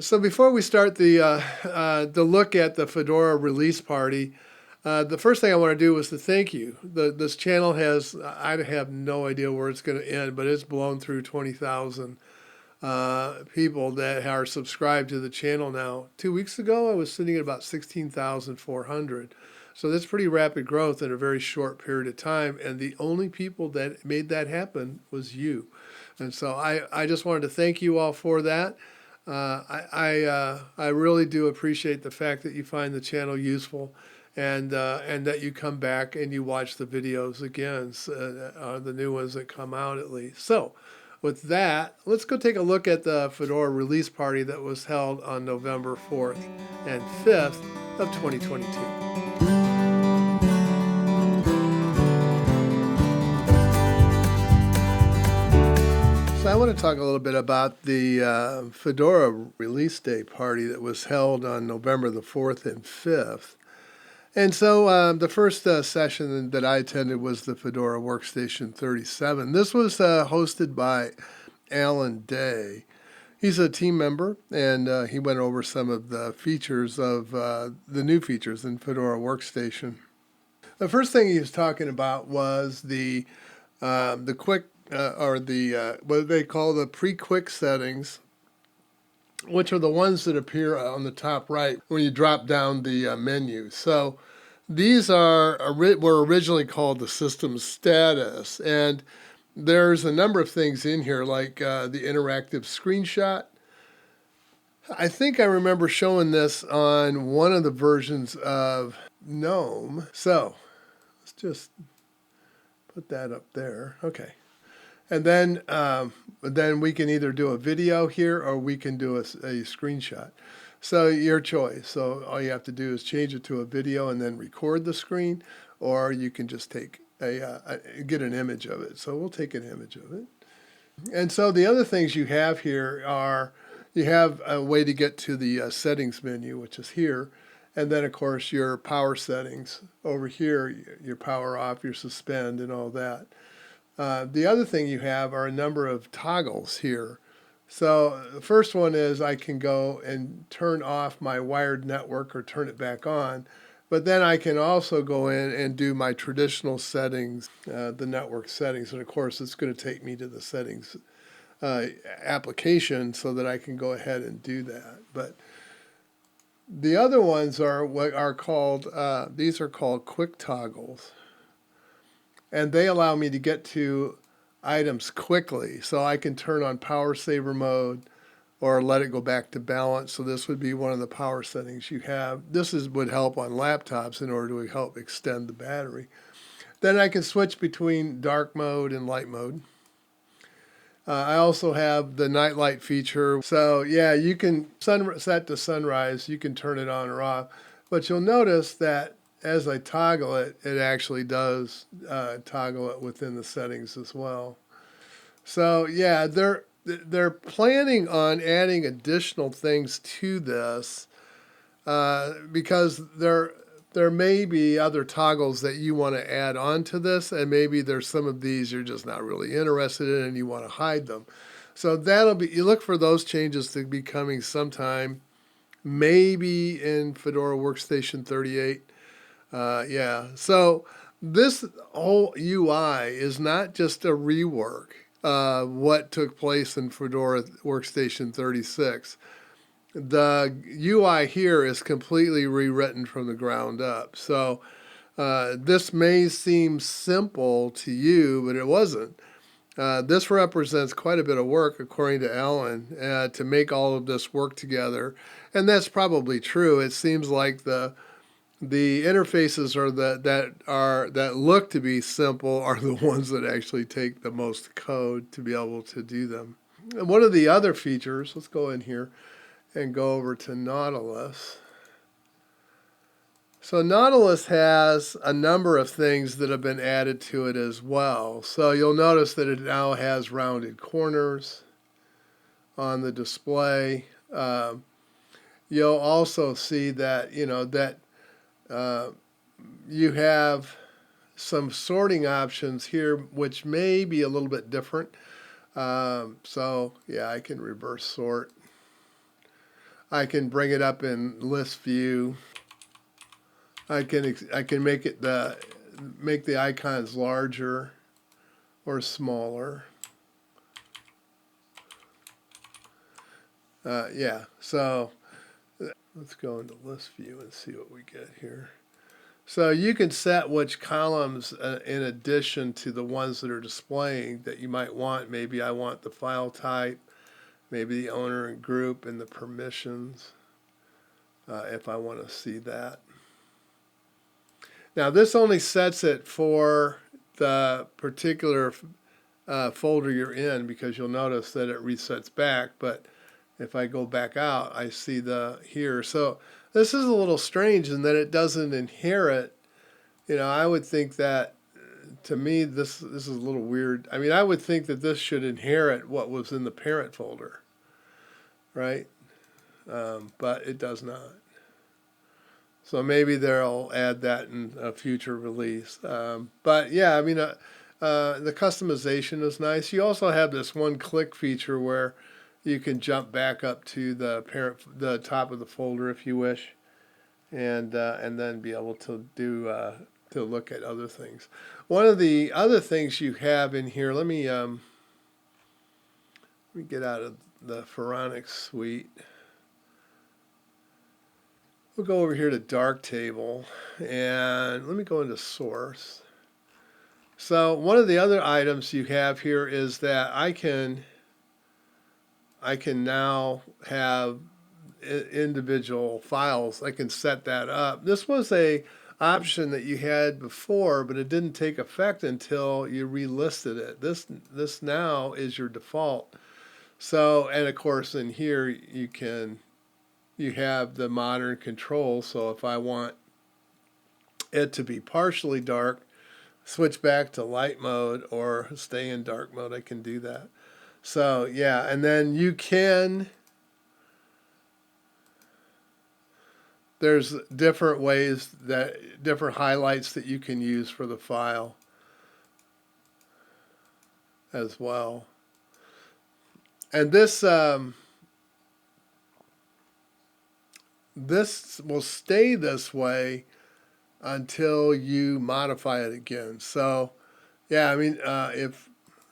So before we start the look at the Fedora release party, the first thing I want to do is to thank you. This channel has, I have no idea where it's going to end, but it's blown through 20,000 people that are subscribed to the channel now. 2 weeks ago, I was sitting at about 16,400. So that's pretty rapid growth in a very short period of time. And the only people that made that happen was you. And so I just wanted to thank you all for that. I really do appreciate the fact that you find the channel useful, and that you come back and you watch the videos again, the new ones that come out at least. So with that, let's go take a look at the Fedora release party that was held on November 4th and 5th of 2022. So I want to talk a little bit about the Fedora release day party that was held on November the 4th and 5th. And so the first session that I attended was the Fedora Workstation 37. This was hosted by Alan Day. He's a team member, and he went over some of the features of the new features in Fedora Workstation. The first thing he was talking about was the quick what they call the pre-quick settings, which are the ones that appear on the top right when you drop down the menu. So these were originally called the system status, and there's a number of things in here like the interactive screenshot. I think I remember showing this on one of the versions of GNOME. So let's just put that up there. Okay. And then we can either do a video here or we can do a screenshot. So your choice. So all you have to do is change it to a video and then record the screen, or you can just take get an image of it. So we'll take an image of it. And so the other things you have here are, you have a way to get to the settings menu, which is here. And then, of course, your power settings over here, your power off, your suspend, and all that. The other thing you have are a number of toggles here. So the first one is I can go and turn off my wired network or turn it back on. But then I can also go in and do my traditional settings, the network settings. And of course, it's going to take me to the settings application so that I can go ahead and do that. But the other ones are what are called, these are called quick toggles. And they allow me to get to items quickly. So I can turn on power saver mode or let it go back to balance. So this would be one of the power settings you have. This would help on laptops in order to help extend the battery. Then I can switch between dark mode and light mode. I also have the nightlight feature. So yeah, you can set to sunrise. You can turn it on or off. But you'll notice that as I toggle it, it actually does toggle it within the settings as well. So yeah, they're planning on adding additional things to this because there may be other toggles that you want to add on to this, and maybe there's some of these you're just not really interested in and you want to hide them. So you look for those changes to be coming sometime, maybe in Fedora Workstation 38. Yeah, so this whole UI is not just a rework of what took place in Fedora Workstation 36. The UI here is completely rewritten from the ground up. So this may seem simple to you, but it wasn't. This represents quite a bit of work, according to Alan, to make all of this work together. And that's probably true. It seems like the interfaces that look to be simple are the ones that actually take the most code to be able to do them. And one of the other features, let's go in here and go over to Nautilus. So Nautilus has a number of things that have been added to it as well. So you'll notice that it now has rounded corners on the display. You'll also see that, you have some sorting options here, which may be a little bit different. So yeah, I can reverse sort. I can bring it up in list view. I can make it make the icons larger or smaller. Yeah, so let's go into list view and see what we get here. So you can set which columns in addition to the ones that are displaying that you might want. Maybe I want the file type, maybe the owner and group and the permissions if I want to see that. Now this only sets it for the particular folder you're in, because you'll notice that it resets back, but if I go back out, I see the here. So this is a little strange in that it doesn't inherit. You know, I would think that, to me, this is a little weird. I mean, I would think that this should inherit what was in the parent folder, right? But it does not. So maybe they'll add that in a future release. But yeah, I mean, the customization is nice. You also have this one-click feature where you can jump back up to the top of the folder if you wish, and then be able to do to look at other things. One of the other things you have in here, let me get out of the Phoronix suite. We'll go over here to Darktable, and let me go into Source. So one of the other items you have here is that I can now have individual files. I can set that up. This was a option that you had before, but it didn't take effect until you relisted it. This now is your default. So, and of course in here you have the modern control. So if I want it to be partially dark, switch back to light mode or stay in dark mode, I can do that. So yeah, and then you can, there's different ways different highlights that you can use for the file as well. And this will stay this way until you modify it again. So yeah, I mean, let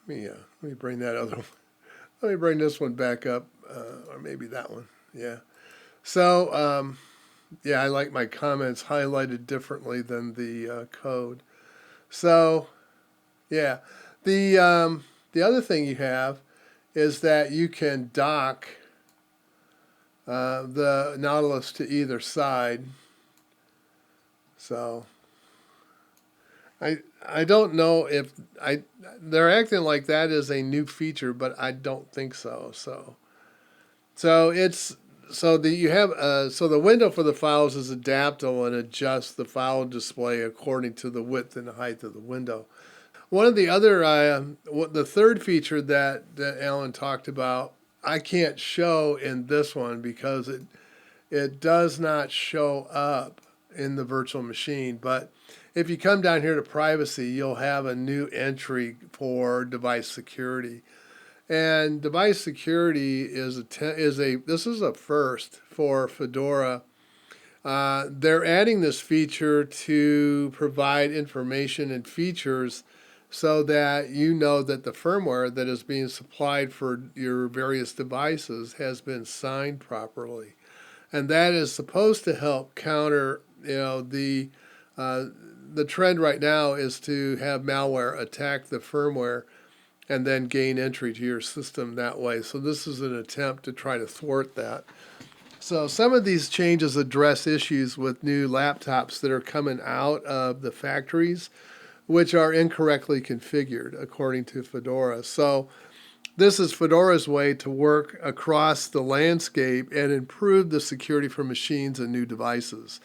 me bring that other one. Let me bring this one back up, or maybe that one. Yeah. So yeah, I like my comments highlighted differently than the code. So yeah, the other thing you have is that you can dock the Nautilus to either side. So I don't know if they're acting like that is a new feature, but I don't think so. So you have so the window for the files is adaptable and adjusts the file display according to the width and the height of the window. One of the other the third feature that Alan talked about, I can't show in this one because it does not show up in the virtual machine. But if you come down here to privacy, you'll have a new entry for device security. And device security is this is a first for Fedora. They're adding this feature to provide information and features so that you know that the firmware that is being supplied for your various devices has been signed properly. And that is supposed to help counter, the trend right now is to have malware attack the firmware and then gain entry to your system that way. So this is an attempt to try to thwart that. So some of these changes address issues with new laptops that are coming out of the factories, which are incorrectly configured according to Fedora. So this is Fedora's way to work across the landscape and improve the security for machines and new devices,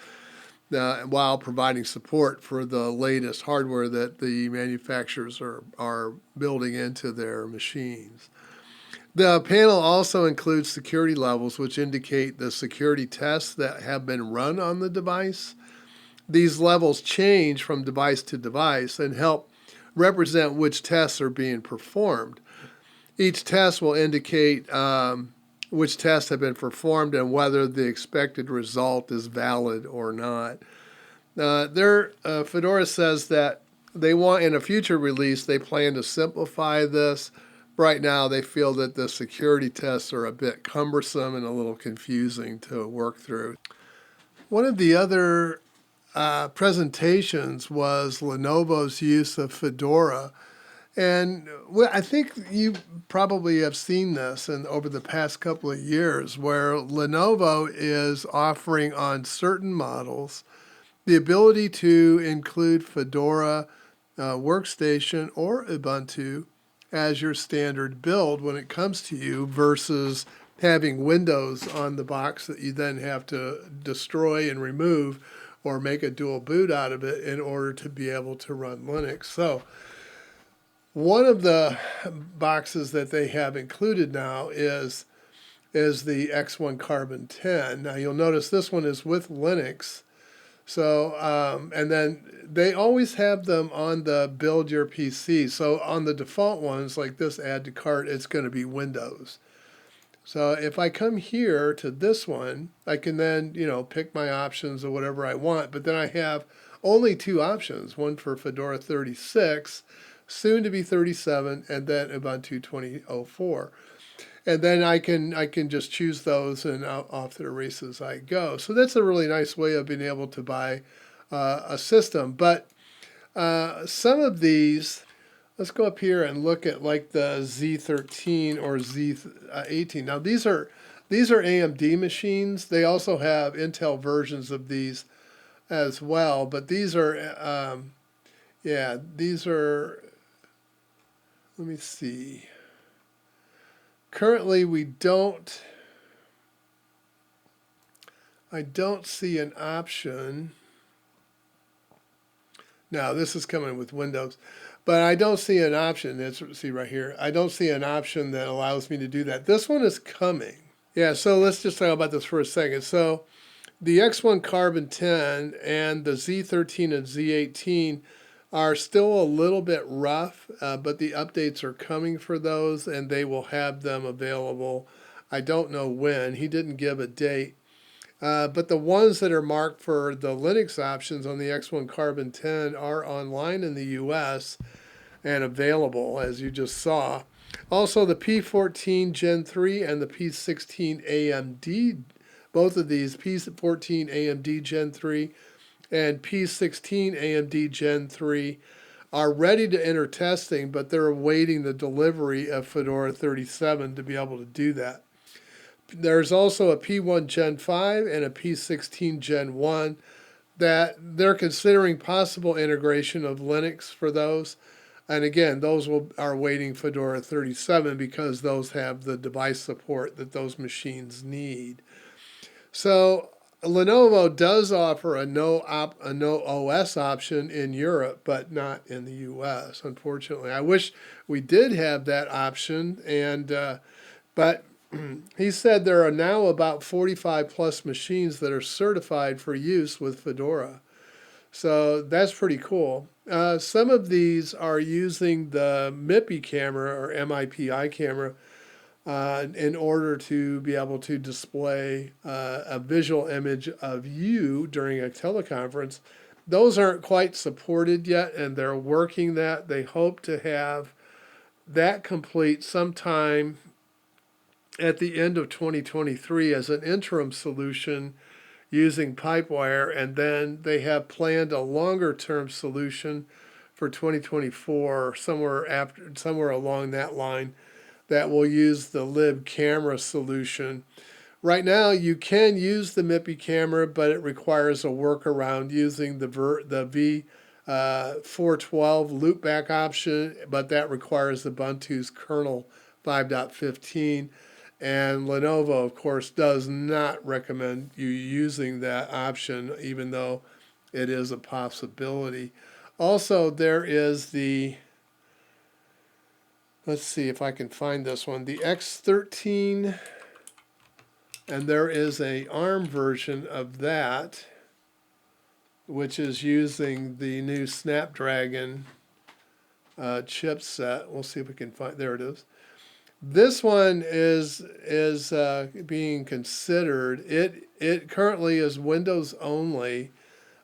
while providing support for the latest hardware that the manufacturers are building into their machines. The panel also includes security levels, which indicate the security tests that have been run on the device. These levels change from device to device and help represent which tests are being performed. Each test will indicate which tests have been performed and whether the expected result is valid or not. Fedora says that they want, in a future release, they plan to simplify this. Right now, they feel that the security tests are a bit cumbersome and a little confusing to work through. One of the other presentations was Lenovo's use of Fedora. And I think you probably have seen this over the past couple of years, where Lenovo is offering on certain models the ability to include Fedora Workstation or Ubuntu as your standard build when it comes to you, versus having Windows on the box that you then have to destroy and remove or make a dual boot out of it in order to be able to run Linux. So one of the boxes that they have included now is the X1 Carbon 10. Now you'll notice this one is with Linux. So, and then they always have them on the build your PC. So on the default ones like this add to cart, it's going to be Windows. So if I come here to this one, I can then, pick my options or whatever I want. But then I have only two options, one for Fedora 36, soon to be 37, and then Ubuntu 2004. And then I can just choose those and off to the races I go. So that's a really nice way of being able to buy a system. But some of these, let's go up here and look at like the Z13 or Z18. Now these are AMD machines. They also have Intel versions of these as well. But these are, these are, let me see. Currently, I don't see an option. Now, this is coming with Windows, but I don't see an option. See right here. I don't see an option that allows me to do that. This one is coming. Yeah, so let's just talk about this for a second. So the X1 Carbon 10 and the Z13 and Z18 are still a little bit rough, but the updates are coming for those, and they will have them available. I don't know when. He didn't give a date. But the ones that are marked for the Linux options on the X1 Carbon 10 are online in the US and available, as you just saw. Also, the P14 Gen 3 and the P16 AMD, both of these, P14 AMD Gen 3 and P16 AMD Gen 3, are ready to enter testing, but they're awaiting the delivery of Fedora 37 to be able to do that. There's also a P1 Gen 5 and a P16 Gen 1 that they're considering possible integration of Linux for those. And again, those are waiting Fedora 37 because those have the device support that those machines need. So Lenovo does offer a no OS option in Europe, but not in the US, unfortunately. I wish we did have that option, but he said there are now about 45 plus machines that are certified for use with Fedora. So that's pretty cool. Some of these are using the MIPI camera or MIPI camera in order to be able to display a visual image of you during a teleconference. Those aren't quite supported yet, and they're working that. They hope to have that complete sometime at the end of 2023 as an interim solution using Pipewire, and then they have planned a longer-term solution for 2024, somewhere along that line, that will use the lib camera solution. Right now, you can use the MIPI camera, but it requires a workaround using the V412 loopback option, but that requires Ubuntu's kernel 5.15. And Lenovo, of course, does not recommend you using that option, even though it is a possibility. Also, there is the, let's see if I can find this one, the X13, and there is a ARM version of that, which is using the new Snapdragon chipset. We'll see if we can find, there it is. This one is being considered. It currently is Windows only.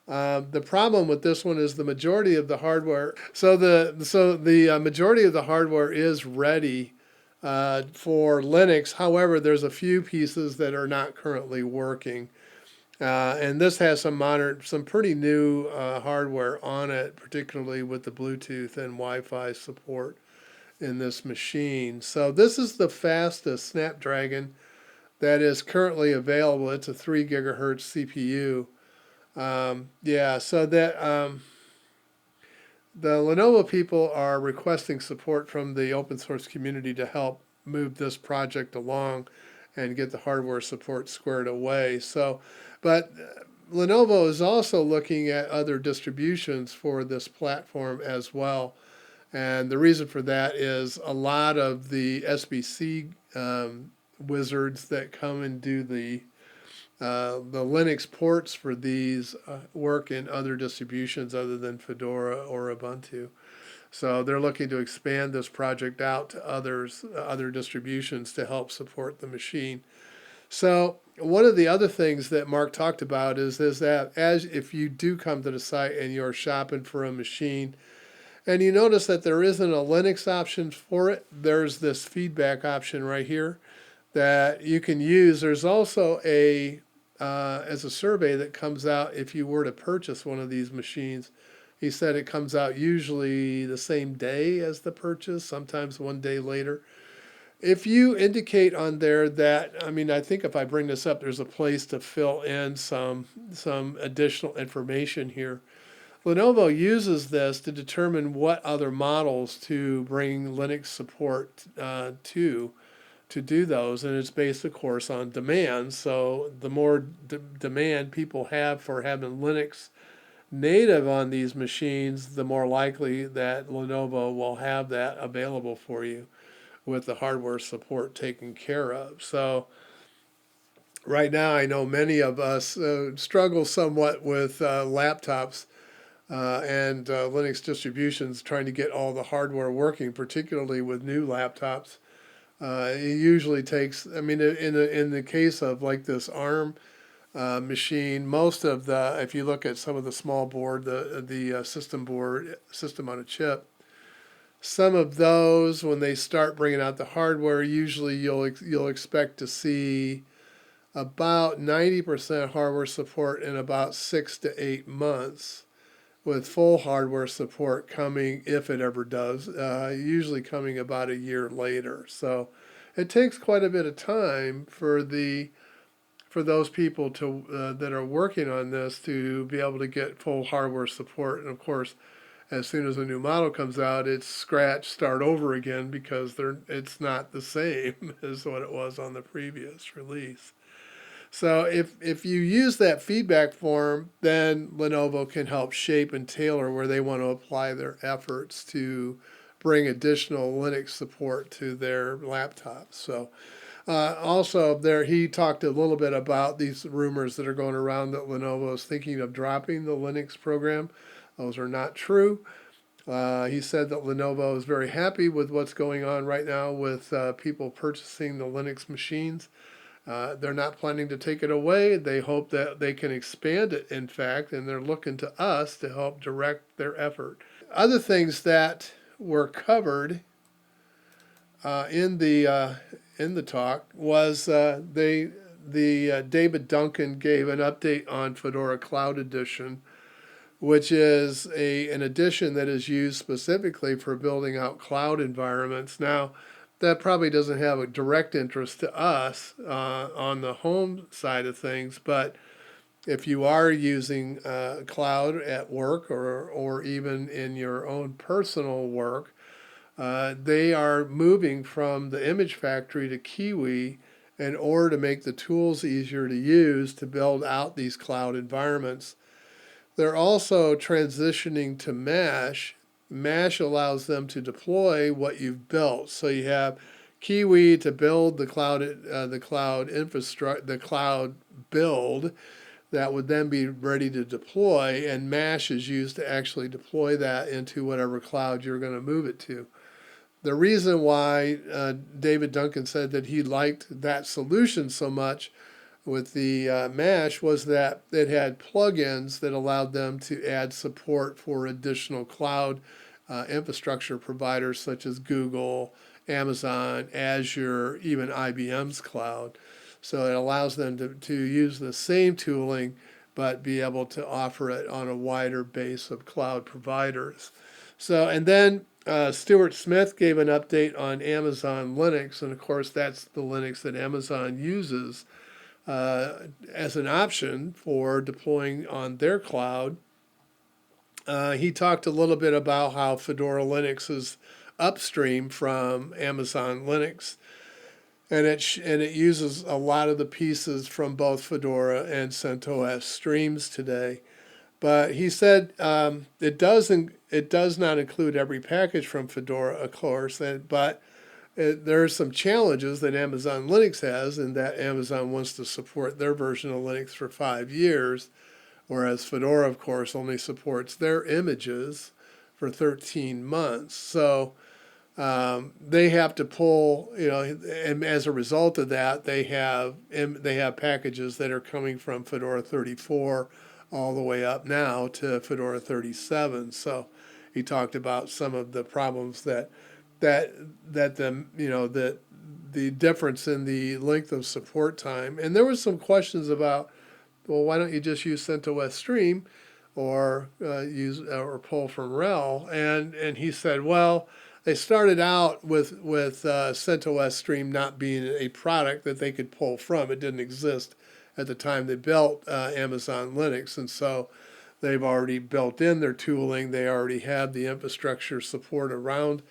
The problem with this one is the majority of the hardware. So the majority of the hardware is ready for Linux. However, there's a few pieces that are not currently working. And this has some pretty new hardware on it, particularly with the Bluetooth and Wi-Fi support in this machine. So this is the fastest Snapdragon that is currently available. It's a 3 gigahertz CPU. Yeah, so that the Lenovo people are requesting support from the open source community to help move this project along and get the hardware support squared away. So, but Lenovo is also looking at other distributions for this platform as well. And the reason for that is a lot of the SBC wizards that come and do the Linux ports for these work in other distributions other than Fedora or Ubuntu. So they're looking to expand this project out to other distributions to help support the machine. So one of the other things that Mark talked about is that if you do come to the site and you're shopping for a machine, and you notice that there isn't a Linux option for it, there's this feedback option right here that you can use. There's also as a survey that comes out if you were to purchase one of these machines. He said it comes out usually the same day as the purchase, sometimes one day later. If you indicate on there that, I think if I bring this up, there's a place to fill in some additional information here. Lenovo uses this to determine what other models to bring Linux support to do those, and it's based, of course, on demand. So the more demand people have for having Linux native on these machines, the more likely that Lenovo will have that available for you with the hardware support taken care of. So right now, I know many of us struggle somewhat with laptops and Linux distributions trying to get all the hardware working, particularly with new laptops. It usually takes, in the case of like this ARM machine, most of if you look at some of the small board, the system on a chip, some of those, when they start bringing out the hardware, usually you'll expect to see about 90% hardware support in about 6 to 8 months, with full hardware support coming, if it ever does, usually coming about a year later. So it takes quite a bit of time for those people that are working on this to be able to get full hardware support. And of course, as soon as a new model comes out, it's start over again, because it's not the same as what it was on the previous release. So if you use that feedback form, then Lenovo can help shape and tailor where they want to apply their efforts to bring additional Linux support to their laptops. So also there, he talked a little bit about these rumors that are going around that Lenovo is thinking of dropping the Linux program. Those are not true. He said that Lenovo is very happy with what's going on right now with people purchasing the Linux machines. They're not planning to take it away. They hope that they can expand it, in fact, and they're looking to us to help direct their effort. Other things that were covered in the talk was David Duncan gave an update on Fedora Cloud Edition, which is an edition that is used specifically for building out cloud environments. Now, that probably doesn't have a direct interest to us on the home side of things, but if you are using cloud at work or even in your own personal work, they are moving from the image factory to Kiwi in order to make the tools easier to use to build out these cloud environments. They're also transitioning to Mesh. Mesh allows them to deploy what you've built. So you have Kiwi to build the cloud infrastructure, the cloud build that would then be ready to deploy, and Mesh is used to actually deploy that into whatever cloud you're going to move it to. the reason why David Duncan said that he liked that solution so much with the Mash was that it had plugins that allowed them to add support for additional cloud infrastructure providers such as Google, Amazon, Azure, even IBM's cloud. So it allows them to use the same tooling but be able to offer it on a wider base of cloud providers. So, and then Stuart Smith gave an update on Amazon Linux, and of course that's the Linux that Amazon uses as an option for deploying on their cloud. He talked a little bit about how Fedora Linux is upstream from Amazon Linux, and it uses a lot of the pieces from both Fedora and CentOS streams today. But he said it does not include every package from Fedora, of course, but there are some challenges that Amazon Linux has, in that Amazon wants to support their version of Linux for 5 years, whereas Fedora, of course, only supports their images for 13 months. So they have to pull, and as a result of that, they have packages that are coming from Fedora 34 all the way up now to Fedora 37. So he talked about some of the problems that the difference in the length of support time. And there was some questions about, well, why don't you just use CentOS Stream or pull from RHEL? And he said, well, they started out with CentOS Stream not being a product that they could pull from. It didn't exist at the time they built Amazon Linux, and so they've already built in their tooling. They already had the infrastructure support around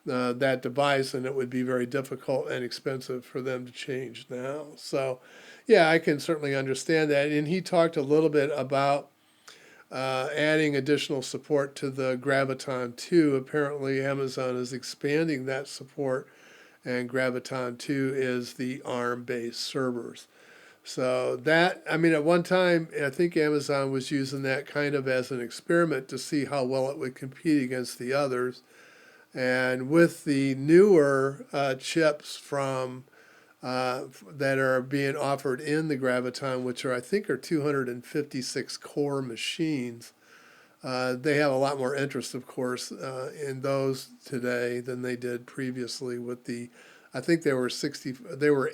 that device, and it would be very difficult and expensive for them to change now. So, yeah, I can certainly understand that. And he talked a little bit about adding additional support to the Graviton 2. Apparently, Amazon is expanding that support, and Graviton 2 is the ARM-based servers. So that, I mean, at one time, I think Amazon was using that kind of as an experiment to see how well it would compete against the others. And with the newer chips from that are being offered in the Graviton, which I think are 256 core machines, they have a lot more interest, of course, in those today than they did previously with I think they were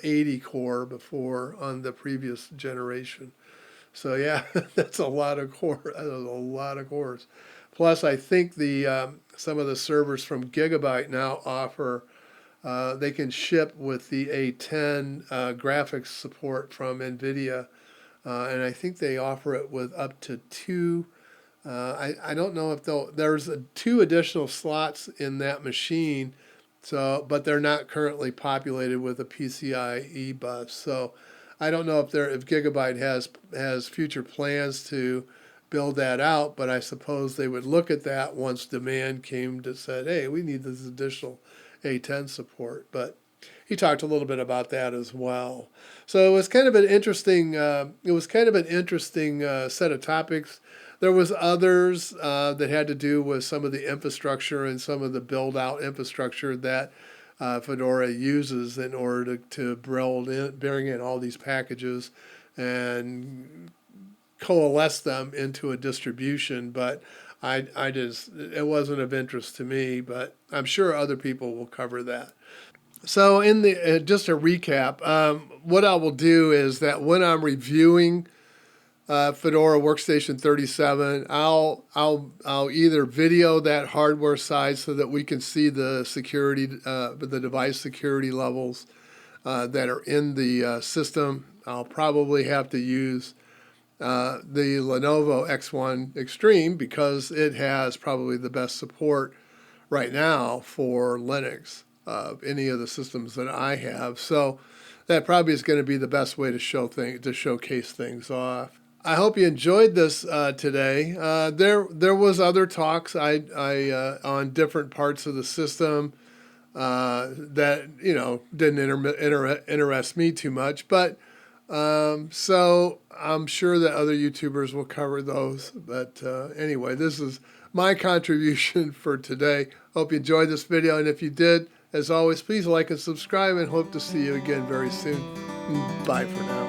80 core before on the previous generation. So yeah, that's a lot of core. That is a lot of cores. Plus, I think some of the servers from Gigabyte now offer they can ship with the A10 graphics support from NVIDIA, and I think they offer it with up to two. I don't know if there's 2 additional slots in that machine. So, but they're not currently populated with a PCIe bus. So, I don't know if Gigabyte has future plans to build that out. But I suppose they would look at that once demand came to said, hey, we need this additional A10 support. But he talked a little bit about that as well. So it was kind of an interesting. Set of topics. There was others that had to do with some of the infrastructure and some of the build-out infrastructure that Fedora uses in order to bring in all these packages and coalesce them into a distribution. But it wasn't of interest to me, but I'm sure other people will cover that. So just a recap, what I will do is that when I'm reviewing Fedora Workstation 37, I'll either video that hardware side so that we can see the security, the device security levels that are in the system. I'll probably have to use the Lenovo X1 Extreme because it has probably the best support right now for Linux of any of the systems that I have. So that probably is going to be the best way to showcase things off. I hope you enjoyed this today. There was other talks on different parts of the system that didn't interest me too much, but so I'm sure that other YouTubers will cover those. But anyway, this is my contribution for today. Hope you enjoyed this video, and if you did, as always, please like and subscribe, and hope to see you again very soon. Bye for now.